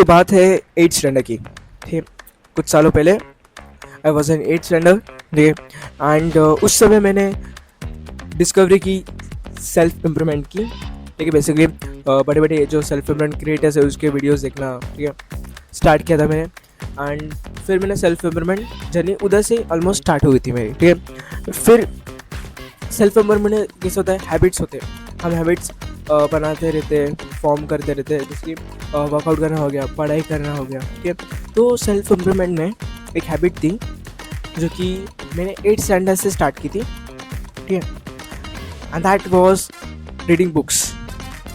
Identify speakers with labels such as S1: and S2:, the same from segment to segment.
S1: तो बात है 8th स्टैंडर्ड की, ठीक है। कुछ सालों पहले I was in 8th standard, ठीक है। एंड उस समय मैंने डिस्कवरी की सेल्फ इम्प्रूवमेंट की, ठीक है। बेसिकली बड़े बड़े जो सेल्फ इम्प्रूवमेंट क्रिएटर्स है उसके वीडियोस देखना, ठीक है, स्टार्ट किया था मैंने। एंड फिर मैंने सेल्फ इम्प्रूवमेंट जर्नी उधर से ऑलमोस्ट स्टार्ट हुई थी मेरी, ठीक है। फिर सेल्फ इम्प्रूवमेंट में कैसे होता है, हैबिट्स होते हैं, हम हैबिट्स बनाते रहते हैं, फॉर्म करते रहते हैं, जैसे वर्कआउट करना हो गया, पढ़ाई करना हो गया, ठीक है। तो सेल्फ इम्प्रूवमेंट में एक हैबिट थी जो कि मैंने 8th स्टैंडर्ड से स्टार्ट की थी, ठीक है। And that was reading books,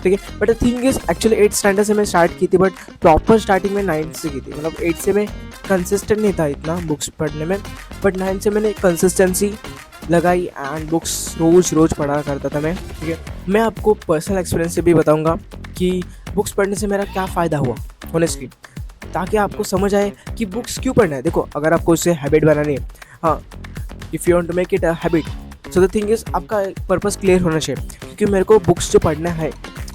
S1: ठीक है। But the thing is actually 8th standard से मैं स्टार्ट की थी, बट प्रॉपर स्टार्टिंग में 9th से की थी। मतलब 8th से मैं कंसिस्टेंट नहीं था इतना बुक्स पढ़ने में, बट 9th से मैंने कंसिस्टेंसी लगाई एंड बुक्स रोज़ पढ़ा करता था मैं, ठीक है। मैं आपको पर्सनल एक्सपीरियंस से भी बताऊंगा कि बुक्स पढ़ने से मेरा क्या फ़ायदा हुआ ऑनेस्टली, ताकि आपको समझ आए कि बुक्स क्यों पढ़ना है। देखो, अगर आपको इससे हैबिट बनानी है, हाँ, if you want to make it a habit, so the thing is आपका पर्पस क्लियर होना चाहिए। क्योंकि मेरे को बुक्स जो पढ़ना है,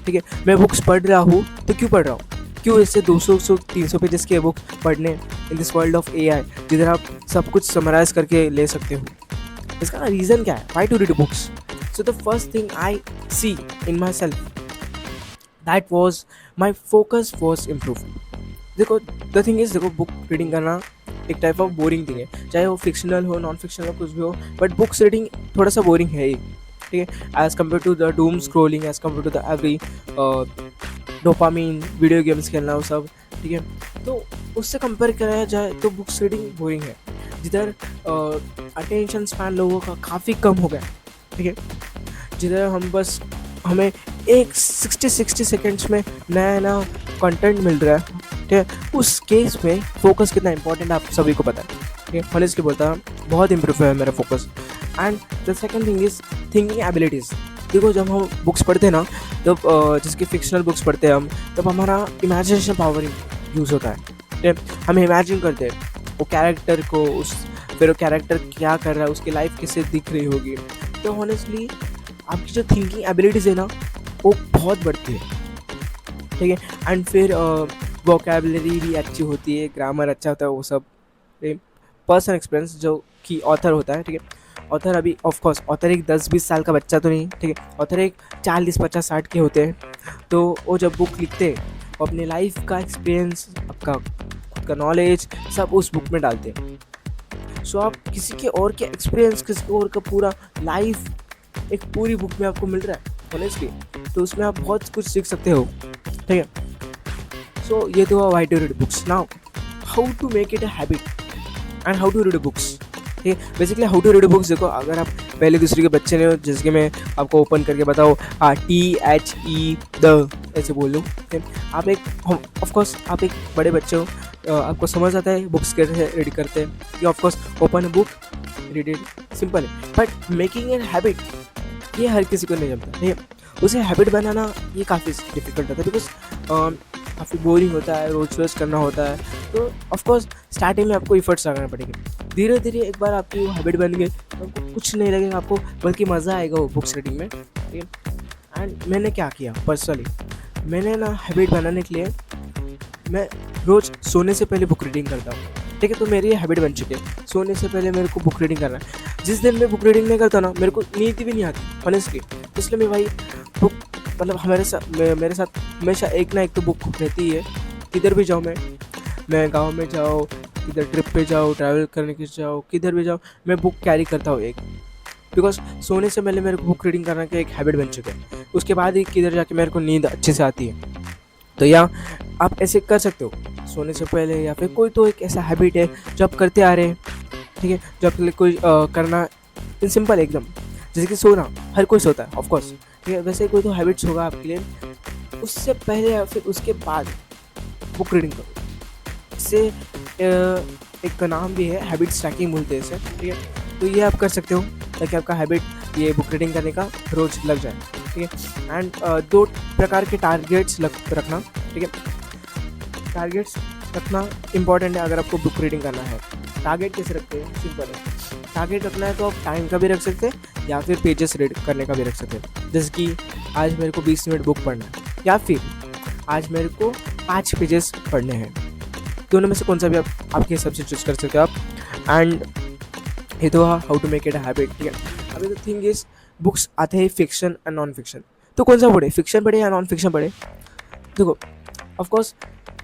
S1: ठीक है, मैं बुक्स पढ़ रहा हूँ तो क्यों पढ़ रहा हूँ, क्यों इससे 200-300 पेजेस के बुक पढ़ने in this world of AI, जिधर आप सब कुछ समराइज करके ले सकते हो। इसका रीज़न क्या है, why to read books? So the first thing I see in my self, that was my focus was improve. देखो, द थिंग इज़, देखो, बुक रीडिंग करना एक टाइप ऑफ बोरिंग थिंग है, चाहे वो फिक्शनल हो, नॉन फिक्शनल हो, कुछ भी हो, बट बुक्स रीडिंग थोड़ा सा बोरिंग है ही, ठीक है, as compare to the doom scrolling, as compare to the every dopamine, video games खेलना, वो सब, ठीक है। तो उससे कंपेयर करा जाए तो बुक्स रीडिंग बोरिंग है, जिधर अटेंशन स्पैन लोगों का काफ़ी कम हो गया, ठीक है। जिधर हमें एक 60 सेकेंड्स में नया कंटेंट मिल रहा है, ठीक है। उस केस में फोकस कितना इंपॉर्टेंट आप सभी को पता है, ठीक है। ऑनेस्टली बोलता हूँ, बहुत इंप्रूव है मेरा focus. And the second thing is thinking abilities. देखो, जब हम बुक्स पढ़ते हैं ना, जब जिसकी फिक्शनल बुक्स पढ़ते हैं हम, तब हमारा इमेजिनेशन पावर यूज़ होता है, ठीक है। हम इमेजिन करते हैं वो कैरेक्टर को, फिर वो कैरेक्टर क्या कर रहा है, उसकी लाइफ कैसे दिख रही होगी। तो ऑनेस्टली आपकी जो थिंकिंग एबिलिटीज़ है ना, वो बहुत बढ़ती है, ठीक है। एंड फिर वोकैबुलरी भी अच्छी होती है, ग्रामर अच्छा होता है, वो सब पर्सनल एक्सपीरियंस जो कि ऑथर होता है, ठीक है। ऑथर अभी ऑफकोर्स ऑथर एक 10-20 साल का बच्चा तो नहीं, ठीक है। ऑथर एक 40-50-60 के होते हैं। तो वो जब बुक लिखते हैं, वो अपने लाइफ का एक्सपीरियंस, आपका खुद का नॉलेज सब उस बुक में डालते हैं। सो आप किसी के और के एक्सपीरियंस, किसी के और का पूरा लाइफ एक पूरी बुक में आपको मिल रहा है ऑनेस्टली, तो उसमें आप बहुत कुछ सीख सकते हो, ठीक है। सो ये तो why to read books. Now how to make it a habit and how to read books, ठीक है। Basically how to read books, देखो, अगर आप पहले दूसरे के बच्चे ने हो, जैसे कि मैं आपको ओपन करके बताओ, THE द ऐसे बोल लूँ, आप एक, ऑफकोर्स आप एक बड़े बच्चे हो, आपको समझ आता है बुक्स कैसे रीड करते हैं, कि of course open book, read it, simple है। बट मेकिंग एन हैबिट, ये हर किसी को नहीं जमता, ठीक है। उसे हैबिट बनाना ये काफ़ी डिफिकल्ट होता है, बिकॉज काफ़ी बोरिंग होता है, रोज़ करना होता है। तो ऑफकोर्स स्टार्टिंग में आपको इफर्ट्स लगाना पड़ेगा, धीरे धीरे एक बार आपकी वो हैबिट बन गई तो आपको कुछ नहीं लगेगा, आपको बल्कि मज़ा आएगा वो बुक्स रीडिंग में, ठीक है। एंड मैंने क्या किया पर्सनली, मैंने ना हैबिट बनाने के लिए मैं रोज़ सोने से पहले बुक रीडिंग करता हूँ, ठीक है। तो मेरी हैबिट बन चुकी है, सोने से पहले मेरे को बुक रीडिंग करना है। जिस दिन मैं बुक रीडिंग नहीं करता ना, मेरे को नींद भी नहीं आती ऑनेस्टली, इसलिए मैं भाई बुक, मतलब मेरे साथ हमेशा एक ना एक तो बुक रहती है। किधर भी जाऊँ मैं गाँव में जाऊँ, किधर ट्रिप पे जाओ, ट्रैवल करने के जाओ, किधर भी जाओ, मैं बुक कैरी करता हूँ एक, बिकॉज सोने से पहले मेरे को बुक रीडिंग करने का एक हैबिट बन चुका है। उसके बाद ही किधर जाके मेरे को नींद अच्छे से आती है। तो या आप ऐसे कर सकते हो सोने से पहले, या फिर कोई तो एक ऐसा हैबिट है जो आप करते आ रहे हैं, ठीक है, जो आपके लिए कोई करना इन सिंपल एकदम, जैसे कि सोना, हर कोई सोता है ऑफकोर्स, ठीक है। वैसे कोई तो हैबिट्स होगा आपके लिए, उससे पहले या फिर उसके बाद बुक रीडिंग करो। इससे एक नाम भी है, हैबिट स्टैकिंग बोलते हैं इसे, ठीक है। तो ये आप कर सकते हो ताकि आपका हैबिट ये बुक रीडिंग करने का रोज लग जाए, ठीक है। एंड 2 प्रकार के टारगेट्स रखना, ठीक है। टारगेट्स रखना इंपॉर्टेंट है अगर आपको बुक रीडिंग करना है। टारगेट कैसे रखते हैं, सिंपल है, टारगेट रखना है तो आप टाइम का भी रख सकते हैं या फिर पेजेस रीड करने का भी रख सकते हैं। जैसे कि आज मेरे को 20 मिनट बुक पढ़ना है, या फिर आज मेरे को 5 पेजेस पढ़ने हैं, दोनों में से कौन सा भी आपके हिसाब से चूज़ कर सकते हो आप। एंड ये तो how to make it a habit, ठीक है। अभी द थिंग इज बुक्स आते हैं फिक्शन एंड नॉन फिक्शन, तो कौन सा पढ़े, फिक्शन पढ़े या नॉन फिक्शन पढ़े। देखो of course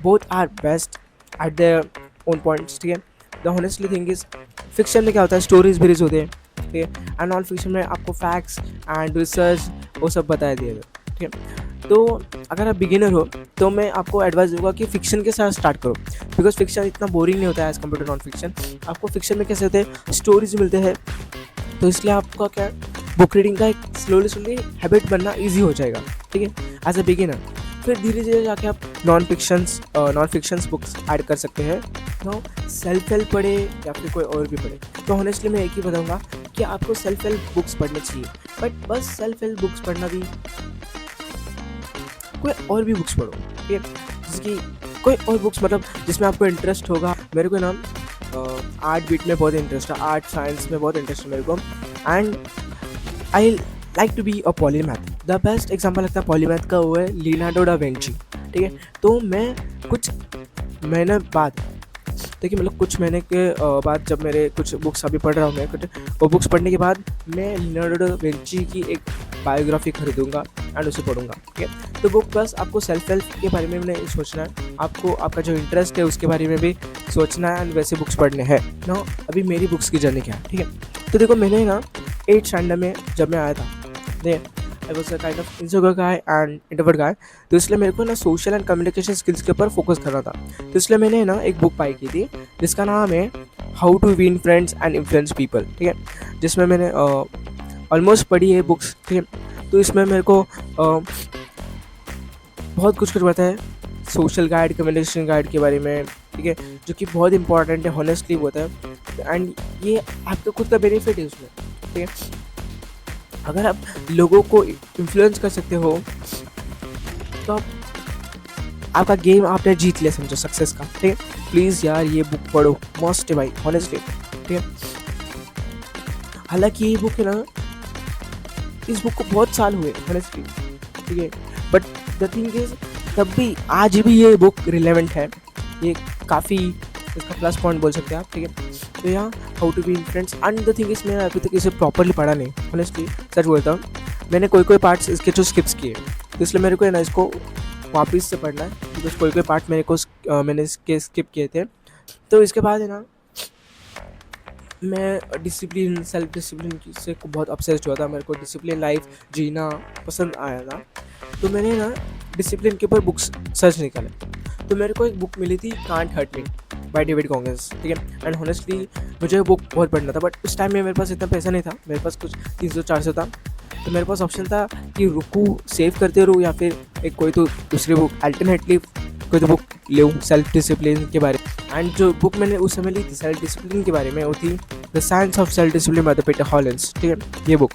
S1: both are best at their own points, ठीक है। The honestly thing is fiction में क्या होता है, स्टोरीज बेस्ड होते हैं, ठीक है। एंड नॉन फिक्शन में आपको फैक्ट्स एंड रिसर्च वो सब बताया दिया, ठीक है। तो अगर आप बिगिनर हो तो मैं आपको एडवाइस दूंगा कि फ़िक्शन के साथ स्टार्ट करो, बिकॉज फिक्शन इतना बोरिंग नहीं होता है as compare to non fiction. आपको फिक्शन में कैसे होते हैं, स्टोरीज मिलते हैं, तो इसलिए आपका क्या बुक रीडिंग का एक स्लोली हैबिट बनना ईजी हो जाएगा, ठीक है, एज अ बिगिनर। फिर धीरे धीरे जाके आप नॉन फिक्शंस बुक्स ऐड कर सकते हैं। तो सेल्फ हेल्प पढ़े या फिर कोई और भी पढ़े, तो ऑनेस्टली मैं एक ही बताऊंगा कि आपको सेल्फ हेल्प बुक्स पढ़नी चाहिए, बट बस सेल्फ हेल्प बुक्स पढ़ना भी, कोई और भी बुक्स पढ़ो, ठीक है, जिसकी कोई और बुक्स मतलब जिसमें आपको इंटरेस्ट होगा। मेरे को नाम आर्ट बीट में बहुत इंटरेस्ट है, आर्ट साइंस में बहुत इंटरेस्ट है मेरे को, and I like to be a polymath. The best example लगता है पॉलीमैथ का वो है लियोनार्डो डा विंची, ठीक है। तो मैं कुछ महीने बाद, देखिए मतलब कुछ महीने के बाद जब मेरे कुछ बुक्स अभी पढ़ रहा हूँ मैं, कुछ वो बुक्स पढ़ने के बाद मैं लियोनार्डो डा विंची की एक बायोग्राफी खरीदूंगा एंड उसे पढ़ूंगा, ठीक है। तो बुक बस आपको सेल्फ हेल्प के बारे में नहीं सोचना है, आपको आपका जो इंटरेस्ट है उसके बारे में भी सोचना है एंड वैसे बुक्स पढ़ने हैं ना। अभी मेरी बुक्स की जर्नी क्या है, ठीक है। तो देखो मैंने ना 8th स्टैंडर्ड में जब मैं आया था, I was a kind of introvert guy and introvert guy, तो इसलिए मेरे को ना सोशल एंड कम्युनिकेशन स्किल्स के ऊपर फोकस करना था। तो इसलिए मैंने ना एक बुक बाय की थी जिसका नाम है how to win friends and influence people, ठीक है, जिसमें मैंने ऑलमोस्ट पढ़ी है बुक्स, ठीक है। तो इसमें मेरे को बहुत कुछ पता है सोशल गाइड, कम्युनिकेशन गाइड के बारे में, ठीक है, जो कि बहुत इंपॉर्टेंट है, हॉनेस्टली होता है, एंड ये आपका खुद का बेनिफिट है उसमें, ठीक है। अगर आप लोगों को इन्फ्लुएंस कर सकते हो तो आपका गेम आपने जीत लिया, समझो सक्सेस का, ठीक है। प्लीज़ यार ये बुक पढ़ो, मस्ट है भाई, हॉनेस्टली, ठीक है। हालांकि ये बुक है ना, इस बुक को बहुत साल हुए हॉनेस्टली, ठीक है, बट द थिंग इज तब भी आज भी ये बुक रिलेवेंट है, ये काफ़ी इसका प्लस पॉइंट बोल सकते हैं आप, ठीक है। तो यहाँ how to be friends and the thing is मैंने अभी तक इसे प्रॉपरली पढ़ा नहीं, ऑनेस्टली सच बोलता हूँ, मैंने कोई पार्ट्स इसके जो स्किप्स किए, तो इसलिए मेरे को है ना इसको वापस से पढ़ना है, बिकॉज कोई पार्ट मैंने इसके स्किप किए थे। तो इसके बाद है ना मैं डिसिप्लिन, सेल्फ डिसिप्लिन से बहुत अपसेस्ड हुआ था, मेरे को डिसिप्लिन लाइफ जीना पसंद आया था। तो मैंने ना डिसिप्लिन के ऊपर बुक्स सर्च निकाले, तो मेरे को एक बुक मिली थी can't hurt me by David Goggins, ठीक है। एंड हॉनेस्टली मुझे बुक बहुत पढ़ना था, बट उस टाइम में मेरे पास इतना पैसा नहीं था, मेरे पास कुछ 300-400 था, तो मेरे पास ऑप्शन था कि रुकूँ सेव करते रहूँ या फिर एक कोई तो दूसरी बुक अल्टरनेटली कोई तो बुक लूँ सेल्फ डिसिप्लिन के बारे में। एंड जो बुक मैंने उस समय ली थी सेल्फ डिसिप्लिन के बारे में, वो थी the science of self discipline by the Peter Hollins, ठीक है, ये बुक,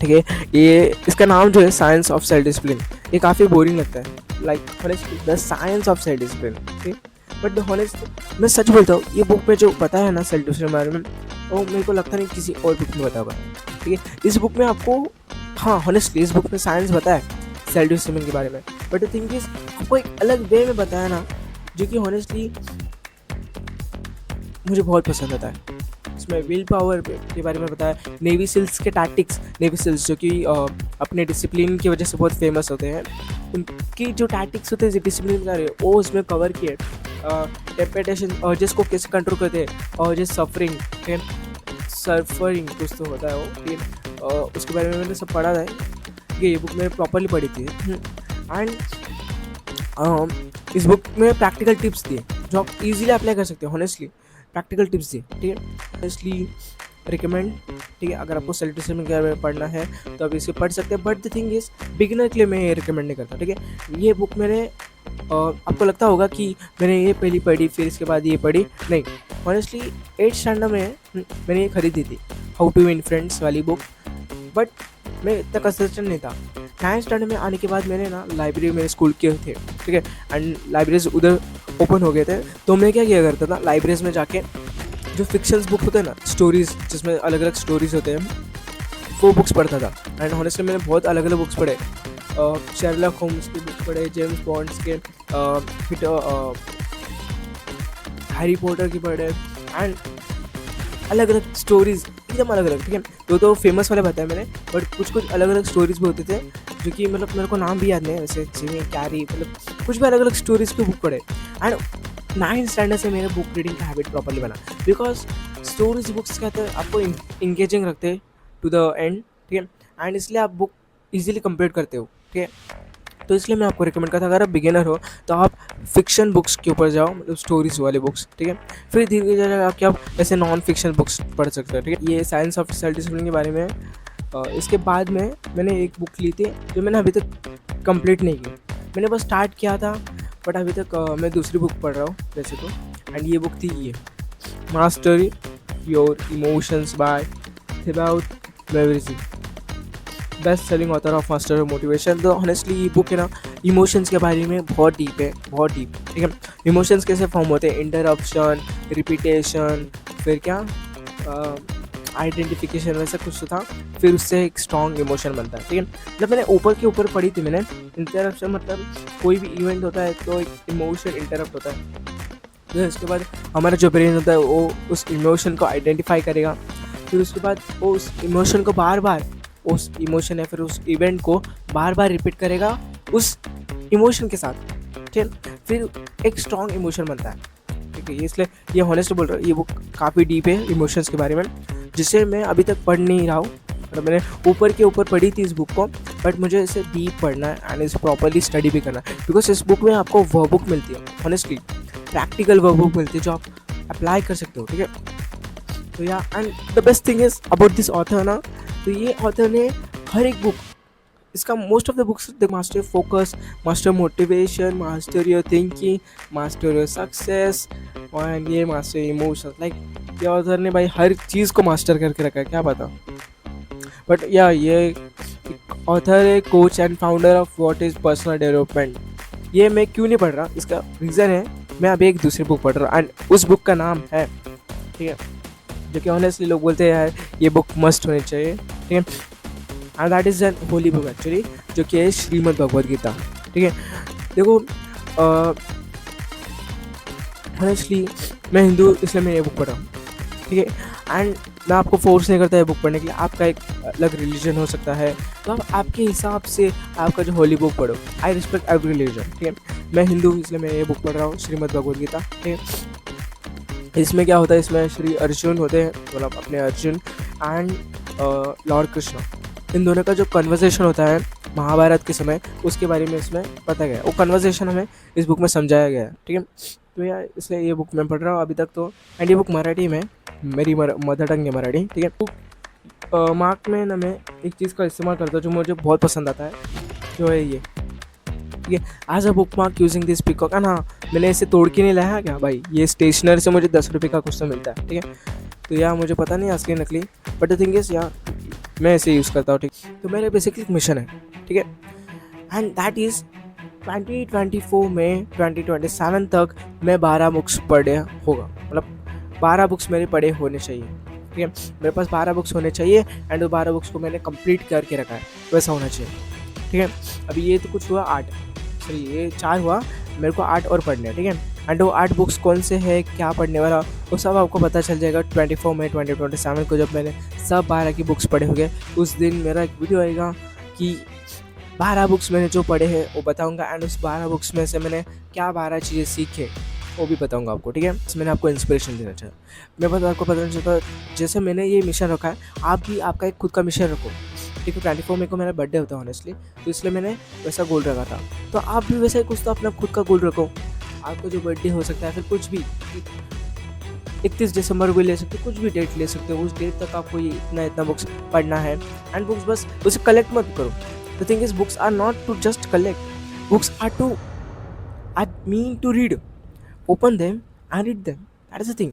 S1: ठीक है। ये इसका नाम जो है साइंस ऑफ सेल्फ डिसिप्लिन, ये काफ़ी बोरिंग लगता है, like honestly the science of self discipline, ठीक, बट द हॉनेस्ट मैं सच बोलता हूँ, ये बुक में जो बताया है ना सेल्फ डिसिप्लिन के बारे में, वो मेरे को लगता नहीं किसी और बुक में बताया होगा, ठीक है। इस बुक में आपको, हाँ हॉनेस्टली इस बुक में साइंस बताया है सेल्फ डिसिप्लिन के बारे में, बट द थिंग इज आपको एक अलग वे में बताया ना, जो कि हॉनेस्टली मुझे बहुत पसंद आता है। इसमें विल पावर के बारे में बताया, नेवी सिल्स के टैक्टिक्स, नेवी सिल्स जो कि अपने डिसिप्लिन की वजह से बहुत फेमस होते हैं, उनकी जो टैक्टिक्स होते हैं डिसिप्लिन का वो उसमें कवर किए, टेम्पटेशन और जिसको कैसे कंट्रोल करते हैं, और जिस सफरिंग कुछ तो होता है वो, ठीक, उसके बारे में मैंने सब पढ़ा था, ये बुक मैंने प्रॉपरली पढ़ी थी। एंड इस बुक में प्रैक्टिकल टिप्स दिए जो आप इजीली अप्लाई कर सकते हो, हॉनेस्टली प्रैक्टिकल टिप्स दिए, ठीक है, हॉनेस्टली रिकमेंड, ठीक है। अगर आपको सेल्फ डिसिप्लिन के बारे में पढ़ना है तो आप इसे पढ़ सकते हैं, but the thing is beginner के लिए मैं ये रिकमेंड नहीं करता, ठीक है। ये बुक मैंने आपको लगता होगा कि मैंने ये पहली पढ़ी फिर इसके बाद ये पढ़ी, नहीं, हॉनेस्टली 8th स्टैंडर्ड में मैंने ये खरीदी थी हाउ टू विन फ्रेंड्स वाली बुक, बट मैं इतना कंसिस्टेंट नहीं था। 9th स्टैंडर्ड में आने के बाद मैंने ना लाइब्रेरी मेरे स्कूल के थे, ठीक है, एंड लाइब्रेरीज उधर ओपन हो गए थे, तो मैं क्या किया करता था लाइब्रेरीज में जाके जो फिक्शंस बुक होते हैं ना, स्टोरीज जिसमें अलग अलग स्टोरीज होते हैं, वो बुक्स पढ़ता था। एंड हॉनेस्टली मैंने बहुत अलग अलग बुक्स पढ़े, शेरलॉक होम्स की बुक पढ़े, जेम्स बॉन्ड्स के, हैरी पॉटर की पढ़े, एंड अलग अलग स्टोरीज एकदम अलग अलग, ठीक है। तो फेमस वाले बताए मैंने, बट कुछ कुछ अलग अलग स्टोरीज भी होते थे जो कि मतलब मेरे को नाम भी याद नहीं है, वैसे जिमी कैरी, मतलब कुछ भी अलग अलग स्टोरीज की बुक पढ़े। एंड 9th स्टैंडर्ड से मेरे बुक रीडिंग का हैबिट प्रॉपर्ली बना, बिकॉज स्टोरीज बुक्स क्या होते हैं आपको इंगेजिंग रखते हैं टू द एंड, ठीक है। एंड इसलिए आप बुक इजीली कंप्लीट करते हो, ठीक है। तो इसलिए मैं आपको रिकमेंड करता, अगर आप बिगिनर हो तो आप फिक्शन बुक्स के ऊपर जाओ, मतलब स्टोरीज वाले बुक्स, ठीक है। फिर धीरे धीरे आके आप ऐसे नॉन फिक्शन बुक्स पढ़ सकते हो, ठीक है। ये साइंस ऑफ सेल्फ डिसिप्लिन के बारे में है। इसके बाद में मैंने एक बुक ली थी जो मैंने अभी तक कंप्लीट नहीं की, मैंने बस स्टार्ट किया था, बट अभी तक मैं दूसरी बुक पढ़ रहा हूँ वैसे तो। एंड ये बुक थी ये mastery your emotions by Thibaut Meurisse, best selling author of master motivation. तो ऑनेस्टली ये बुक है ना, इमोशंस के बारे में बहुत डीप है, बहुत डीप, ठीक है। इमोशंस कैसे फॉर्म होते हैं, इंटरप्शन, रिपीटेशन, फिर क्या आइडेंटिफिकेशन, वैसा कुछ तो था, फिर उससे एक स्ट्रॉन्ग इमोशन बनता है, ठीक है। मतलब मैंने ऊपर के ऊपर पढ़ी थी मैंने। इंटरप्शन मतलब कोई भी इवेंट होता है तो एक इमोशन इंटरप्ट होता है, फिर उसके बाद हमारा जो ब्रेन होता है वो उस इमोशन को आइडेंटिफाई करेगा, फिर उसके बाद वो उस इमोशन को बार बार, उस इमोशन या फिर उस इवेंट को बार बार रिपीट करेगा उस इमोशन के साथ, ठीक है। फिर एक स्ट्रॉन्ग इमोशन बनता है, ठीक है। ये इसलिए ये हॉनेस्ट बोल रहा हूँ, ये बुक काफ़ी डीप है इमोशंस के बारे में, जिसे मैं अभी तक पढ़ नहीं रहा हूँ। मतलब मैंने ऊपर के ऊपर पढ़ी थी इस बुक को, बट मुझे इसे डीप पढ़ना है एंड इसे प्रॉपरली स्टडी भी करना है, बिकॉज इस बुक में आपको वो बुक मिलती है, हॉनेस्टली प्रैक्टिकल वो बुक मिलती है जो आप अप्लाई कर सकते हो, ठीक है। तो या and the best thing is about this author ना, तो ये ऑथर ने हर एक बुक, इसका most of the books the master focus, master motivation, master your thinking, master your success, और ये मास्टर इमोशंस, लाइक ये ऑथर ने भाई हर चीज़ को मास्टर करके रखा है, क्या पता। बट या ये ऑथर है, coach and founder of what is personal development. ये मैं क्यों नहीं पढ़ रहा, इसका रीज़न है मैं अभी एक दूसरी बुक पढ़ रहा हूँ, एंड उस बुक का नाम है, ठीक है, जो कि ऑनेस्टली लोग बोलते हैं यार ये बुक मस्ट होनी चाहिए, ठीक है। And that is an Holi book actually, जो कि है श्रीमद् भगवद गीता, ठीक है। देखो ऑनेस्टली मैं हिंदू, इसलिए मैं ये बुक पढ़ रहा हूँ, ठीक है। एंड मैं आपको फोर्स नहीं करता है बुक पढ़ने के लिए, आपका एक अलग रिलीजन हो सकता है, तो आप आपके हिसाब से आपका जो होली बुक पढ़ो। आई रिस्पेक्ट एवरी रिलीजन, ठीक है। मैं हिंदू इसलिए मैं ये बुक पढ़ रहा हूँ, श्रीमद् भगवद गीता, ठीक है। इसमें क्या होता है, इसमें श्री अर्जुन होते हैं, मतलब अपने अर्जुन एंड लॉर्ड कृष्ण, इन दोनों का जो कन्वर्सेशन होता है महाभारत के समय, उसके बारे में इसमें पता गया है। वो कन्वर्सेशन हमें इस बुक में समझाया गया है, ठीक है। तो यार इसलिए ये बुक मैं पढ़ रहा हूँ अभी तक तो। एंड ये बुक मराठी में, मेरी मदर टंग है मराठी, ठीक है। बुक मार्क में ना मैं एक चीज़ का इस्तेमाल करता हूँ जो मुझे बहुत पसंद आता है, जो है ये, ठीक है, as a bookmark using this peacock. हाँ, मैंने इसे तोड़ के नहीं लाया क्या भाई, ये स्टेशनरी से मुझे 10 रुपये का कुछ तो मिलता है, ठीक है। तो यार मुझे पता नहीं असली नकली, बट द थिंग इज़ यार मैं इसे यूज़ करता हूँ, ठीक। तो मेरा बेसिकली एक मिशन है, ठीक है, एंड दैट इज़ 2024 में 2027 तक मैं 12 बुक्स पढ़े होगा, मतलब 12 बुक्स मेरे पढ़े होने चाहिए, ठीक है। मेरे पास 12 बुक्स होने चाहिए, एंड वो 12 बुक्स को मैंने कंप्लीट करके रखा है, वैसा होना चाहिए, ठीक है। अभी ये तो कुछ हुआ 8, सॉरी ये 4 हुआ, मेरे को 8 और पढ़ने हैं, ठीक है। एंड वो 8 बुक्स कौन से है, क्या पढ़ने वाला, वो सब आपको पता चल जाएगा 24 मई 2027 को, जब मैंने सब 12 की बुक्स पढ़े होंगे। उस दिन मेरा एक वीडियो आएगा कि 12 बुक्स मैंने जो पढ़े हैं वो बताऊंगा, एंड उस 12 बुक्स में से मैंने क्या 12 चीज़ें सीखे वो भी बताऊंगा आपको, ठीक है। मैंने आपको इंस्पिरेशन देना चाहा, मैं बता आपको पता चलता जैसे मैंने ये मिशन रखा है, आप भी आपका एक खुद का मिशन रखो, ठीक है। 24 मई को मेरा बर्थडे होता है ऑनेस्टली, तो इसलिए मैंने वैसा गोल रखा था। तो आप भी वैसा ही कुछ तो अपना खुद का गोल रखो, आपको जो बर्थडे हो सकता है, फिर कुछ भी 31 दिसंबर को ले सकते हो, कुछ भी डेट ले सकते हो, उस डेट तक आपको ये इतना बुक्स पढ़ना है। एंड बुक्स बस उसे कलेक्ट मत करो। The thing is books are not to just collect, books are mean to read, open them and read them, that is the thing.